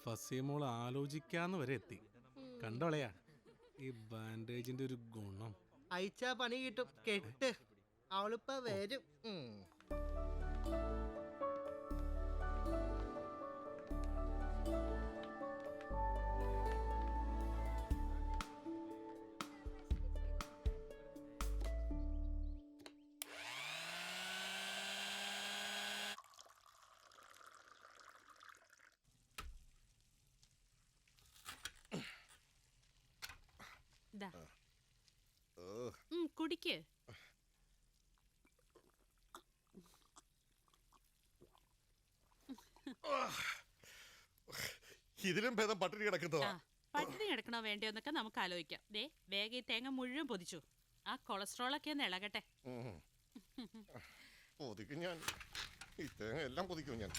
ഫസിയമോള് ആലോചിക്കാന്ന് വരെ എത്തി. കണ്ടോളയാ ഈ ബാൻഡേജിന്റെ ഒരു ഗുണം. അയച്ചാ പണി കിട്ടും. കെട്ട് അവളിപ്പ വരും. കുടിക്ക്. ഇതിലും ഭേദം പട്ടിണി കിടക്കുന്നതാ. പട്ടിണി കിടക്കണോ വേണ്ടോ എന്നൊക്കെ നമുക്ക് ആലോചിക്കാം. ദേ വേഗം ഈ തേങ്ങ മുഴുവൻ പൊതിച്ചു. ആ കൊളസ്ട്രോളൊക്കെ ഒന്ന് ഇളകട്ടെ. പൊതിക്കും ഞാൻ, ഈ തേങ്ങ എല്ലാം പൊതിക്കും ഞാൻ.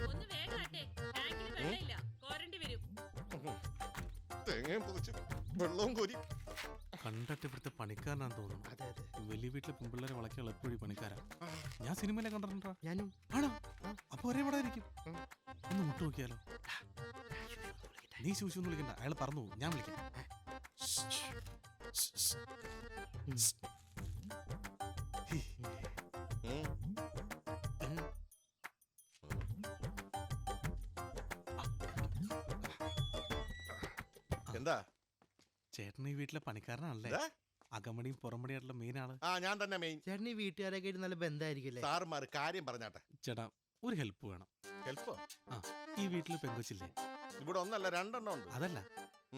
ഒന്ന് വേഗം ആട്ടെ, ടാങ്കിന് വെള്ളമില്ല, കോരണ്ടി വരും. തേങ്ങയും പൊതിച്ച് വെള്ളവും കോരി. കണ്ടിട്ട് ഇവിടുത്തെ പണിക്കാരനാന്ന് തോന്നുന്നു. വലിയ വീട്ടിലെ പെൺപിള്ളേരെ വളയ്ക്കാനുള്ള എപ്പോഴും പണിക്കാരാ. ഞാൻ സിനിമയിലെ കണ്ടിട്ടുണ്ടോ? ഞാനും. ആണോ? അപ്പൊ ഒരേ പടം ആയിരിക്കും. ഒന്ന് മുട്ട് നോക്കിയാലോ? നീ ശൂശു വിളിക്കണ്ട, അയാൾ പറഞ്ഞു. ഞാൻ വിളിക്കാം. എന്താ ചേട്ടൻ ഈ വീട്ടിലെ പണിക്കാരനാണല്ലേ? അകമടിയും പുറമടിയായിട്ടുള്ള മെയിൻ ആള്. ഞാൻ തന്നെ മെയിൻ. ചേട്ടൻ ഈ വീട്ടുകാരൊക്കെ നല്ല ബന്ധമായിരിക്കില്ലേ? സാറുമാർ കാര്യം പറഞ്ഞാട്ടെ. ചേട്ടാ ഒരു ഹെൽപ്പ് വേണം. ഹെൽപ്പോ? ഈ വീട്ടില് പെങ്കൊച്ചില്ലേ? ഇവിടെ ഒന്നല്ല രണ്ടെണ്ണം ഉണ്ട്. അതല്ല,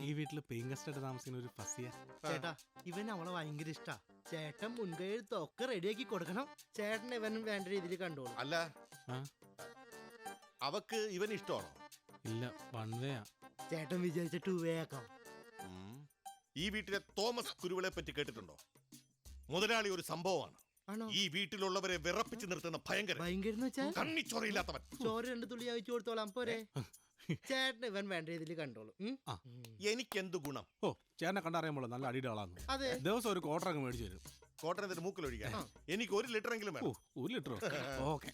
ഈ വീട്ടില് പെയിൻ ഗസ്റ്റ് ആയിട്ട് താമസിക്കുന്ന ഒരു ഫസിയ. ചേട്ടാ ഇവൻ അവളെ ഭയങ്കര ഇഷ്ടാ. ചേട്ടൻ മുൻകൈയെഴുത്തൊക്കെ റെഡിയാക്കി കൊടുക്കണം. ചേട്ടൻ ഇവൻ വേണ്ട രീതിയിൽ കണ്ടോളൂ. അല്ല, അവക്ക് ഇവൻ ഇഷ്ടമാണോ? ഇല്ല, വൺ വേ ആ. ചേട്ടൻ വിചാരിച്ച ടൂ വേ ആക്കാം. ഈ വീട്ടിലെ തോമസ് കുരുവിളെ പറ്റി കേട്ടിട്ടുണ്ടോ? മുതലാളി ഒരു സംഭവമാണ്. ഈ വീട്ടിലുള്ളവരെ വിറപ്പിച്ച് നിർത്തുന്ന ഭയങ്കര കണ്ണിച്ചോറയില്ലാത്തവൻ. ചോറ് 2 തുള്ളി അയച്ചു കൊടുത്തോളാം പോരെ? ചേട്ടൻ ഇവൻ വേണ്ട രീതിയിൽ കണ്ടോളൂ. എനിക്കെന്ത് ഗുണം? ഓ, ചേട്ടനെ കണ്ടറിയാമോ നല്ല അടിയുടെ ആളാന്ന്. അതെ, ദിവസം ഒരു ക്വാർട്ടറൊക്കെ മേടിച്ചു തരും. ക്വാർട്ടർ എന്തിന് മൂക്കിലൊഴിക്കാൻ? എനിക്ക് 1 ലിറ്ററെങ്കിലും വേണം. 1 ലിറ്ററോ? ഓക്കെ.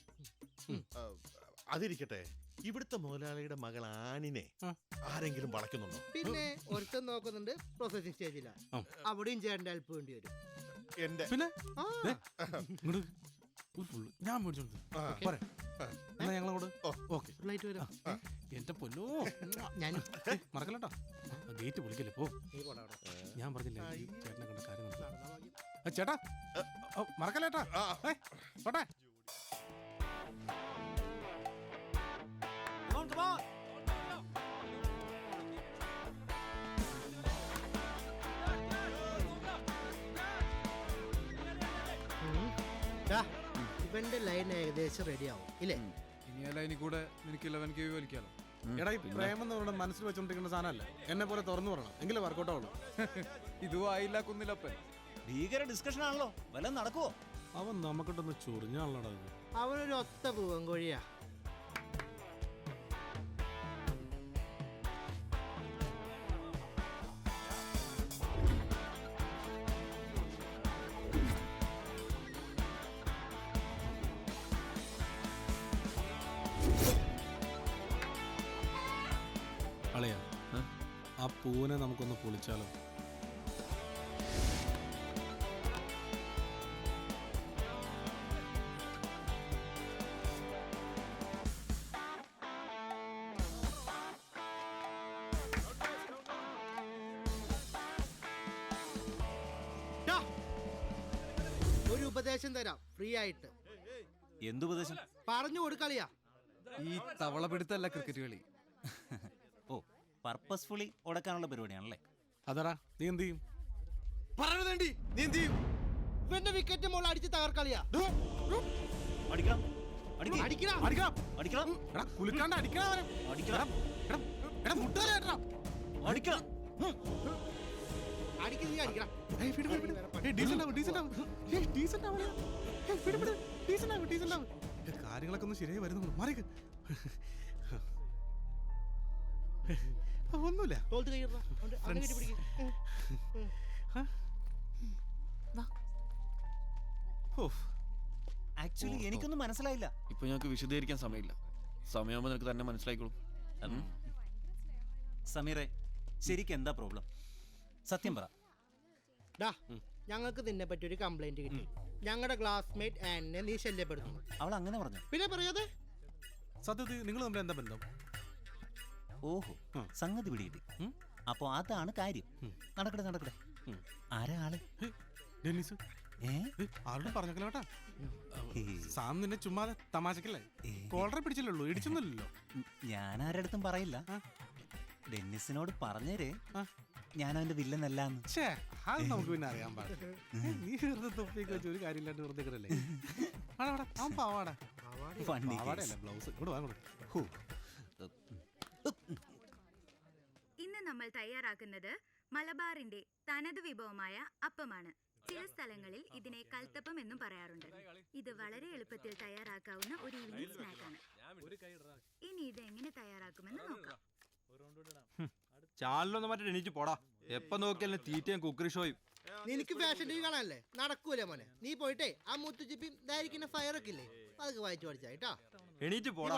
അതിരിക്കട്ടെ, ഇവിടുത്തെ മുതലാളിയുടെ മകൾ ആനിനെ ആരെങ്കിലും വളയ്ക്കുന്നുണ്ടോ? പിന്നെ ഒരുത്തൻ നോക്കുന്നുണ്ട്, പ്രോസസിംഗ് സ്റ്റേജിലാ. അവിടെയും ചേട്ടന്റെ ഹെൽപ്പ് വേണ്ടി വരും. എന്റെ പിന്നെ ഞാൻ മേടിച്ചോണ്ട് എന്നാ ഞങ്ങളോട്. ഓക്കെ, എന്റെ പൊന്നോ, ഞാൻ മറക്കല്ലേട്ടാ. ഗേറ്റ് പൊളിക്കല്ലേ പോ. ഞാൻ പറഞ്ഞില്ലേ ചേട്ടനെ കണ്ട കാര്യം. ചേട്ടാ മറക്കല്ലേട്ടാ. പോട്ടെ. ഇവന്റെ ലൈൻ ഏകദേശം റെഡി ആവും ഇല്ലേ? ഇനി ആ ലൈനിൽ കൂടെ നിനക്ക് 11 KV വലിക്കാലോ. എടാ, ഈ പ്രേമം എന്ന് പറഞ്ഞാൽ മനസ്സിൽ വെച്ചോണ്ടിരിക്കുന്ന സാധനമല്ല. എന്നെ പോലെ തുറന്നു പറയണം, എങ്കിലും വർക്കൗട്ട് ആവുള്ളൂ. ഇതും ആയില്ല കുന്നിലപ്പൻ. ഭീകര ഡിസ്കഷൻ ആണല്ലോ, വല്ല നടക്കുവോ? അവൻ നമുക്കിട്ടൊന്ന് ചൊറിഞ്ഞാണല്ലോടാ. അവനൊരു ഒത്ത പൂവൻ കോഴിയാ. അളയാ, ആ പൂവിനെ നമുക്കൊന്ന് പൊളിച്ചാലോ? ഒരു ഉപദേശം തരാം ഫ്രീ ആയിട്ട്. എന്തുപദേശം? പറഞ്ഞു കൊടുക്കളിയാ. ഈ തവള പിടുത്തല്ല ക്രിക്കറ്റ് കളി. ഓ, പർപ്പസ്ഫുള്ളി ഉടക്കാനുള്ള പരിപാടിയാണല്ലേ? അതടാ, നീ എന്ത് ചെയ്യും? പറയണതേണ്ടി നീ എന്ത് ചെയ്യും? ഇവന്റെ വിക്കറ്റ് മോൾ അടിച്ച് തകർക്കളിയാ. അടിക്കണം, അടിക്കണം, അടിക്കണം, അടിക്കണം, കുളിക്കാണ്ട് അടിക്കണം, അടിക്കണം, മുട്ടേട്ടാ അടിക്കണം, അടിക്കണം, നീ അടിക്കണം. കാര്യങ്ങളൊക്കെ ഒന്ന് ശരിയായി വരുന്നു. മാറിക്ക്. ഒന്നുമില്ല. ആക്ച്വലി എനിക്കൊന്നും മനസ്സിലായില്ല. ഇപ്പൊ ഞങ്ങൾക്ക് വിശദീകരിക്കാൻ സമയമില്ല. സമയമാകുമ്പോ നിനക്ക് തന്നെ മനസ്സിലായിക്കോളും. സമീറെ, ശരിക്കും എന്താ പ്രോബ്ലം? സത്യം പറ. ഡാ ഞങ്ങൾക്ക് നിന്നെ പറ്റി ഒരു കംപ്ലൈന്റ് കിട്ടി. ഞങ്ങളുടെ ക്ലാസ്മേറ്റ് ആനെ നീ ശല്യപ്പെടുത്തുന്നു. അവൾ അങ്ങനെ പറഞ്ഞു? പിന്നെ പറയാതെ. സത്യത്തിൽ നിങ്ങൾ തമ്മിൽ എന്താ ബന്ധം? ഓഹോ, സംഗതി പിടികിട്ടി. അപ്പൊ അതാണ് കാര്യം. നടക്കട്ടെ നടക്കട്ടെ. ആരാ ആള്? ഡെന്നിസ്. ആരോടും പറഞ്ഞേക്കല്ലോ കേട്ടാ. സാം നിന്നെ ചുമ്മാതെ തമാശക്കല്ലേ. കോളറെ പിടിച്ചില്ലല്ലോ, ഇടിച്ചൊന്നുമില്ലല്ലോ. ഞാൻ ആരടുത്തും പറയില്ല. ഡെന്നിസിനോട് പറഞ്ഞേരേ ഞാൻ അവന്റെ വില്ലനല്ലാന്ന്. അത് നമുക്ക് പിന്നെ അറിയാൻ പാടില്ല. നീ വെറുതെ തൊപ്പിയൊക്കെ വെച്ച് ഒരു കാര്യമില്ലാണ്ട് വെറുതെ കിടല്ലേ. അവൻ പാവാടാ. പാവാടയല്ല, ബ്ലൗസ്. ഇവിടെ വാങ്ങണം. ഇന്ന് നമ്മൾ തയ്യാറാക്കുന്നത് മലബാറിന്റെ തനത് വിഭവമായ അപ്പമാണ്. ചില സ്ഥലങ്ങളിൽ ഇതിനെ കൽത്തപ്പം എന്നും പറയാറുണ്ട്. ഇത് വളരെ എളുപ്പത്തിൽ തയ്യാറാക്കാവുന്ന ഒരു ഈവനിങ് സ്നാക്കാണ്. ഇനി ഇത് എങ്ങനെ തയ്യാറാക്കുമെന്ന് നോക്കാം. ചാനലൊന്നും മറ്റേ എണീറ്റ് പോടാ. എപ്പൊ നോക്കിയാലും തീറ്റയും കുക്കറി ഷോയും. നിനക്ക് ഫാഷൻ ടി വി കാണാനല്ലേ? നടക്കൂലേ മോനെ. നീ പോയിട്ടേ ആ മുത്തുച്ചിപ്പി ഇതായിരിക്കുന്ന ഫയറൊക്കെ ഇല്ലേ, അതൊക്കെ വായിച്ചു പഠിച്ചായിട്ടാ. എണീറ്റ് പോടാ.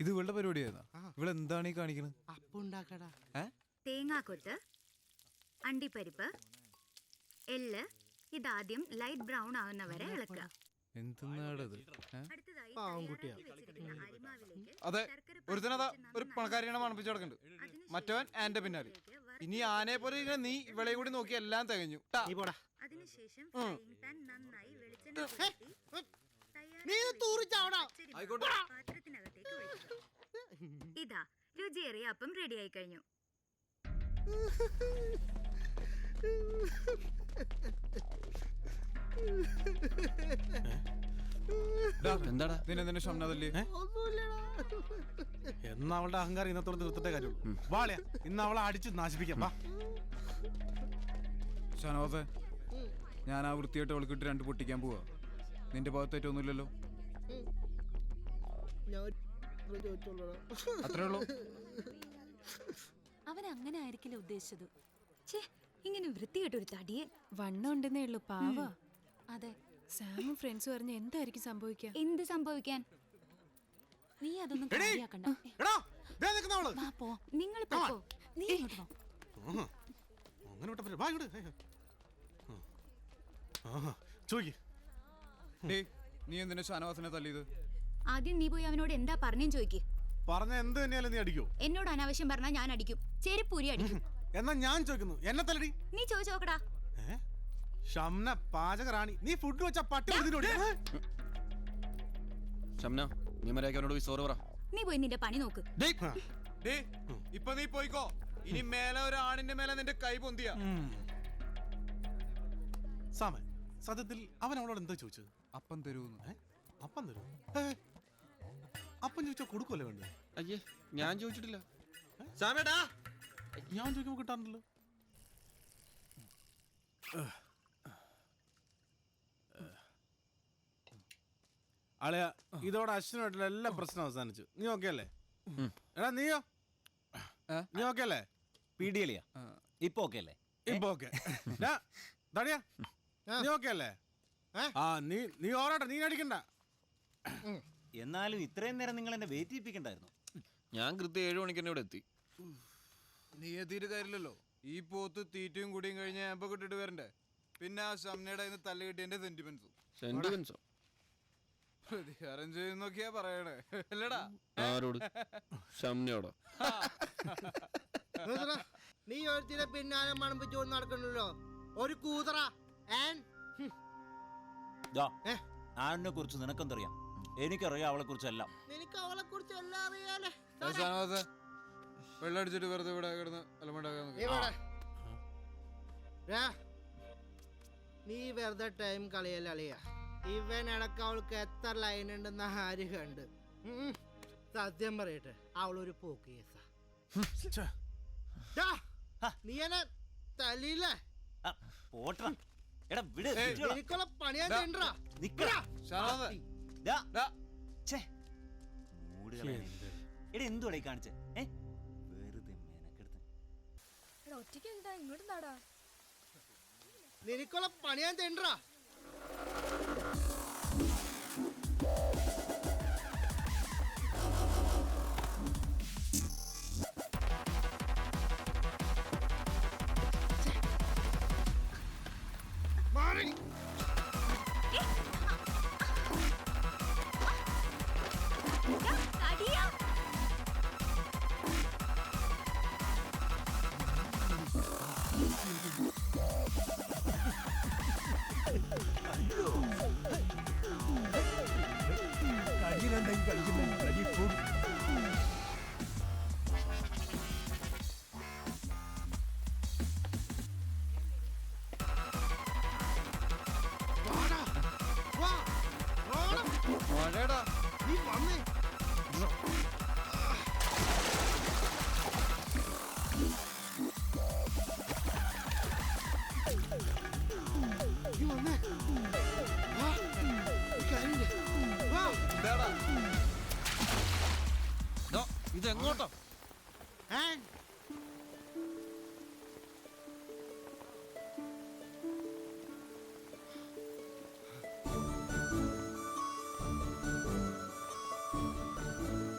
ഇത് ഇവളുടെ പരിപാടിയായിരുന്നോ? ഇവിടെ എന്താണ് ഈ കാണിക്കുന്നത്? അപ്പം ഉണ്ടാക്കടാ. തേങ്ങാക്കൊത്ത്, അണ്ടിപ്പരിപ്പ്, എള്ള് ഇതാദ്യം ലൈറ്റ് ബ്രൗൺ ആവുന്നവരെ ഇളക്കുക. എന്തെന്നാടത്? അടുത്തതായി പാവംകുട്ടിയാ. തയ്യാറാക്കി വെച്ചിരിക്കുന്ന അരിമാവിലേക്ക് അതെ, ശർക്കര ഒരുത്തനതാ പാനി ഒരു പണക്കാരിയാണ് മണപ്പിച്ചു കിടക്കുന്നുണ്ട്. മറ്റവൻ ആന്റെ പിന്നാലെ. ഇനി ആനയെ പോലെ ഇങ്ങനെ നീ ഇവളെ കൂടി നോക്കി എല്ലാം തികഞ്ഞു. നീ പോടാ. അതിനുശേഷം ഫ്രൈയിങ് പാൻ നന്നായി വെളിച്ചെണ്ണ പുരട്ടി നീ ഇത് തൂറിച്ചാവടാ. പാത്രത്തിനകത്തേക്ക് ഒഴിക്കുക. ഇതാ രുചിയേറിയ അപ്പം റെഡിയായി കഴിഞ്ഞു. എന്താടാ നിന്നെ ഷംനാദല്ലേ? എന്നാ അവളുടെ അഹങ്കാരം ഇന്നത്തോടെ തീർത്തിട്ടേ കാര്യമുള്ളൂ. വാളിയ ഇന്ന് അവളെ അടിച്ച് നാശിപ്പിക്കാം. വാ. ഷനോസെ, ഞാൻ ആ വൃത്തിയായിട്ട് അവൾക്കിട്ട് 2 പൊട്ടിക്കാൻ പോവാ. നിന്റെ ഭാഗത്തേറ്റൊന്നുമില്ലല്ലോ. അത്രേ ഉള്ളൂ. അവൻ അങ്ങനെ ആയിരിക്കില്ല ഉദ്ദേശിച്ചത്. ഇങ്ങനെ വൃത്തികെട്ടൊരു തടിയെ. വണ്ണം ഉണ്ടെന്നേ ഉള്ളൂ, പാവ. അതെ, സാമും ഫ്രണ്ട്സും അറിഞ്ഞ എന്തായിരിക്കും സംഭവിക്കുക? എന്ത് സംഭവിക്കാൻ? നീ അതൊന്നും കാര്യാക്കണ്ട. വാ പോ, നിങ്ങൾ പോ. നീ ഇങ്ങോട്ട് വാ. അങ്ങനെ വിട്ട വാ ഇങ്ങോട്ട്. ചോദിക്ക്. നീ എന്തിനാ ഷാനവാസിനെ തല്ലിയത്? ആദ്യം നീ പോയി അവനോട് എന്താ പറഞ്ഞേന്ന് ചോദിക്ക്. പറഞ്ഞ എന്ത് തന്നെയാലും നീ അടിക്കോ? എന്നോട് അനാവശ്യം പറഞ്ഞാൽ ഞാൻ അടിക്കും. ചെരുപ്പൂരി അടിക്കും. എന്നാ ഞാൻ ചോദിക്കുന്നു, എന്നെ തല്ലടി. നീ ചോദിച്ചു നോക്കടാ. ഷംന പാചകറാണി, നീ ഫുഡ് വെച്ച പട്ടി. ഷംന, നീ മര്യാദയോട് വിസോറ് പറ. നീ പോയി നിന്റെ പണി നോക്ക്. ഇപ്പൊ നീ പോയിക്കോ. ഇനി മേലെ ഒരു ആണിന്റെ മേലെ നിന്റെ കൈ പൊന്തിയ. സാമ, സത്യത്തിൽ അവൻ അവളോട് എന്താ ചോദിച്ചത്? അപ്പം തരൂന്ന്. അപ്പം തരൂ? അപ്പം ചോദിച്ചാ കൊടുക്കുമല്ലേ വേണ്ടത്? അയ്യേ, ഞാൻ ചോദിച്ചിട്ടില്ല. ഞാൻ ചോദിക്കുമ്പോ കിട്ടാറുണ്ടല്ലോ. അളയാ, ഇതോടെ അശ്വിനായിട്ടുള്ള എല്ലാ പ്രശ്നം അവസാനിച്ചു. നീ ഓക്കെ അല്ലേ? എടാ നീയോ? നീ ഓക്കെ അല്ലേ? പീഡിയലിയാ ഇപ്പൊ ഓക്കെ അല്ലേ? ഇപ്പൊ ഓക്കെ. ദാടിയാ, നീ ഓക്കെ അല്ലേ? നീ ഓറട്ടെ, നീ അടിക്കണ്ട. എന്നാലും ഇത്രയും നേരം നിങ്ങൾ എന്നെ വെയിറ്റ് ചെയ്യിപ്പിക്കണ്ടായിരുന്നു. ഞാൻ കൃത്യം 7 മണിക്ക് തന്നെ ഇവിടെ എത്തി. നീ എത്തിയിട്ട് കാര്യമില്ലല്ലോ. ഈ പോത്ത് തീറ്റയും കൂടിയും കഴിഞ്ഞ് ആമ്പ കിട്ടിട്ട് വരണ്ടേ? പിന്നെ ആ ഷംനയുടെ തല്ല് കിട്ടിയതിന്റെ സെന്റിമെന്റ്സോ? പ്രതികാരം ചെയ്യുന്നൊക്കെയാ പറയണേ അല്ലടാ? ആരോട്? ഷംനയോടോ? നീ ഒരുത്തിനെ പിന്നാലെ മണപ്പിച്ചോണ്ട് നടക്കണല്ലോ. ഒരു കൂതറ. ആനെ കുറിച്ച് നിനക്കെന്തറിയാം? എനിക്കറിയാം അവളെ കുറിച്ചെല്ലാം. നിനക്ക് അവളെ കുറിച്ച് എല്ലാം അറിയാലേ. വെള്ളടിച്ചിട്ട് വെറുതെ ഇവിടെ കിടന്ന് അലമുണ്ടാക്കാൻ. നീ വെറുതെ ടൈം കളിയല്ല അളിയ. ഇവൻ ഇടക്ക് അവൾക്ക് എത്ര ലൈൻ ഉണ്ടെന്ന് ആര് കണ്ട്. സത്യം പറയട്ടെ, അവളൊരു പോക്ക് കേസാ. നീ എന്നെ തല്ലിയില്ലേ? എനിക്കുള്ള പണിയാ ചെയ്യണ്ടാ. എന്തുവാ കാണിച്ചേ? വെറുതെ മെനക്കെടുത്ത്. ഒറ്റയ്ക്ക് എന്താ ഇങ്ങോട്ട് നാടാ? നിനക്കുള്ള പണി ഞാൻ തേണ്ടാ. മഴടാ. നീ വന്നേ. നീ വന്നേ. വാ. ഒരു കാര്യമുണ്ട്. വാ. എന്താടാ? ദോ, ഇതെങ്ങോട്ടാ? ഏ?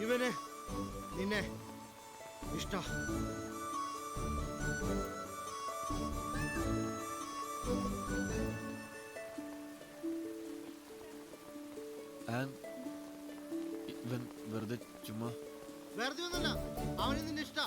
ഇവന് നിന്നെ ഇഷ്ട. ഇവൻ വെറുതെ ചുമ്മാ വെറുതെ ഒന്നല്ല, അവന് നിന്നെ ഇഷ്ട.